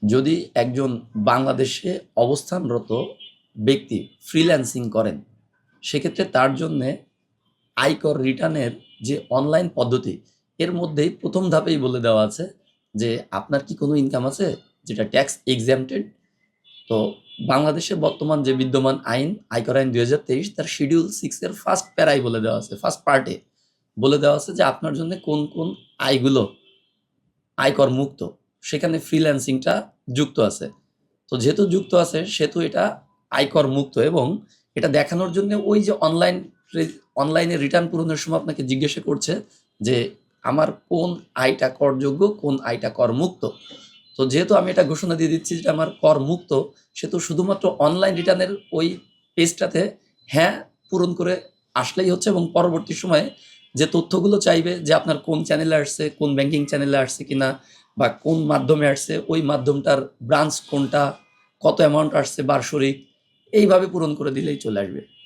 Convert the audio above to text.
যদি একজন বাংলাদেশে অবস্থানরত ব্যক্তি ফ্রিল্যান্সিং করেন, সেক্ষেত্রে তার জন্যে আয়কর রিটার্নের যে অনলাইন পদ্ধতি, এর মধ্যেই ১ম ধাপেই বলে দেওয়া আছে যে, আপনার কি কোনো ইনকাম আছে যেটা ট্যাক্স এক্সাম্পটেড? তো বাংলাদেশে বর্তমান যে বিদ্যমান আইন, আয়কর আইন ২০২৩, তার শিডিউল 6 এর ফার্স্ট প্যারায় বলে দেওয়া আছে, ফার্স্ট পার্টে বলে দেওয়া আছে যে আপনার জন্য কোন, কোন আয়গুলো আয়কর মুক্ত। সেখানে ফ্রিল্যান্সিংটা যুক্ত আছে। তো যেহেতু যুক্ত আছে সেহেতু এটা আয়কর মুক্ত, এবং এটা দেখানোর জন্য ওই যে অনলাইনে রিটার্ন পূরণের সময় আপনাকে জিজ্ঞাসা করছে যে আমার কোন আয়টা করযোগ্য, কোন আয়টা করমুক্ত। তো যেহেতু আমি এটা ঘোষণা দিয়ে দিচ্ছি যে আমার করমুক্ত, সেহেতু শুধুমাত্র অনলাইন রিটার্নের ওই পেজটাতে হ্যাঁ পূরণ করে আসলেই হচ্ছে, এবং পরবর্তী সময়ে যে তথ্যগুলো চাইবে যে আপনার কোন চ্যানেলে আসছে, কোন ব্যাংকিং চ্যানেলে আসছে কিনা, বা কোন মাধ্যমে আসছে, ওই মাধ্যমটার ব্রাঞ্চ কোনটা, কত অ্যামাউন্ট আসছে বার্ষরিক, এইভাবে পূরণ করে দিলেই চলে আসবে।